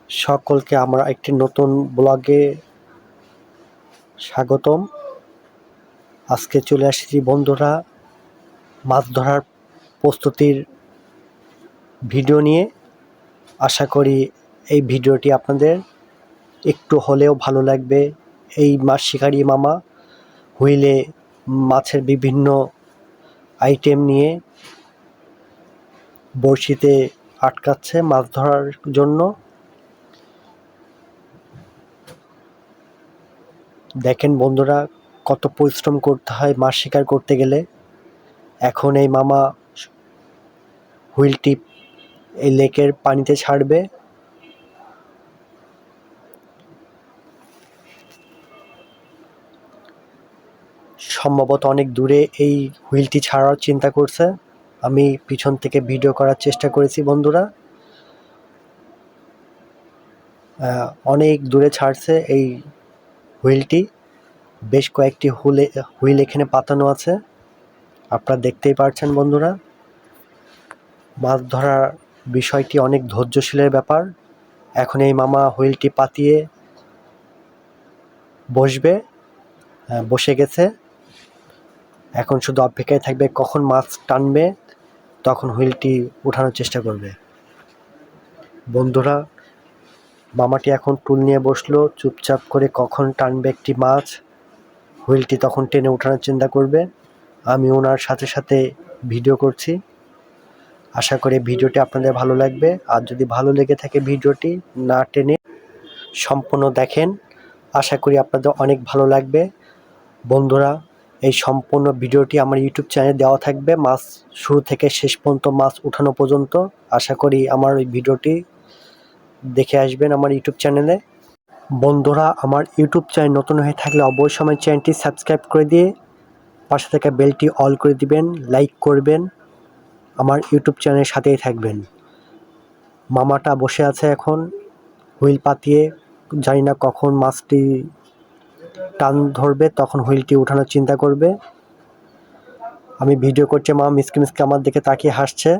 সকলকে আমার একটি নতুন ব্লগে স্বাগতম। আজকে চলে আসছি বন্ধুরা মাছ ধরার প্রস্তুতির ভিডিও নিয়ে। আশা করি এই ভিডিওটি আপনাদের একটু হলেও ভালো লাগবে। এই মাছ শিকারি মামা হুইলে মাছের বিভিন্ন আইটেম নিয়ে বড়শিতে আটকাচ্ছে মাছ ধরার জন্য। দেখেন বন্ধুরা কত পরিশ্রম করতে হয় মাছ শিকার করতে গেলে। এখন এই মামা হুইলটি এই লেকের পানিতে ছাড়বে। সম্ভবত অনেক দূরে এই হুইলটি ছাড়ার চিন্তা করছে। আমি পিছন থেকে ভিডিও করার চেষ্টা করেছি বন্ধুরা। অনেক দূরে ছাড়ছে এই হুইলটি। বেশ কয়েকটি হুইল এখানে পাতানো আছে, আপনারা দেখতেই পারছেন বন্ধুরা। মাছ ধরার বিষয়টি অনেক ধৈর্যশীলের ব্যাপার। এখন এই মামা হুইলটি পাতিয়ে বসবে, বসে গেছে। এখন শুধু অপেক্ষায় থাকবে কখন মাছ টানবে, তখন হুইলটি উঠানোর চেষ্টা করবে। বন্ধুরা মামাটি এখন টুল নিয়ে বসলো চুপচাপ করে, কখন টানবে একটি মাছ, হুইলটি তখন টেনে উঠানোর চিন্তা করবে। আমি ওনার সাথে সাথে ভিডিও করছি। আশা করি ভিডিওটি আপনাদের ভালো লাগবে। আর যদি ভালো লেগে থাকে ভিডিওটি না টেনে সম্পূর্ণ দেখেন, আশা করি আপনাদের অনেক ভালো লাগবে। বন্ধুরা এই সম্পূর্ণ ভিডিওটি আমার ইউটিউব চ্যানেলে দেওয়া থাকবে, মাছ শুরু থেকে শেষ পর্যন্ত, মাছ উঠানো পর্যন্ত। আশা করি আমার ওই ভিডিওটি দেখে আসবেন আমার ইউটিউব চ্যানেলে। বন্ধুরা আমার ইউটিউব চ্যানেল নতুন হয়ে থাকলে অবশ্যই আমার চ্যানেলটি সাবস্ক্রাইব করে দিয়ে পাশে থাকা বেলটি অল করে দিবেন, লাইক করবেন, আমার ইউটিউব চ্যানেলের সাথেই থাকবেন। মামাটা বসে আছে এখন হুইল পাতিয়ে, জানি না কখন মাছটি টান ধরবে, তখন হুইলটি উঠানোর চিন্তা করবে। আমি ভিডিও করছি, মা মিসকে মিসকে আমার দিকে তাকিয়ে হাসছে।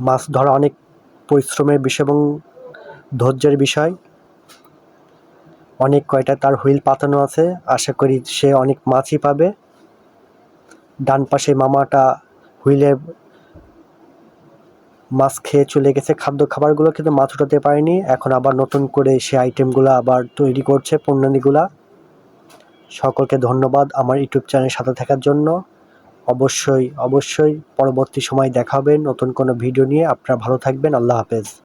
মাছ ধরা অনেক পরিশ্রমের বিষয় এবং ধৈর্যের বিষয়। অনেক কয়টা তার হুইল পাতানো আছে, আশা করি সে অনেক মাছই পাবে। ডান পাশে মামাটা হুইলে মাছ খেয়ে চলে গেছে, খাবারগুলো কিন্তু মাছ উঠাতে পারেনি। এখন আবার নতুন করে সে আইটেমগুলো আবার তৈরি করছে, পণ্যগুলা। সকলকে ধন্যবাদ আমার ইউটিউব চ্যানেলের সাথে থাকার জন্য। অবশ্যই পরবর্তী সময় দেখা হবে নতুন কোনো ভিডিও নিয়ে। আপনারা ভালো থাকবেন। আল্লাহ হাফেজ।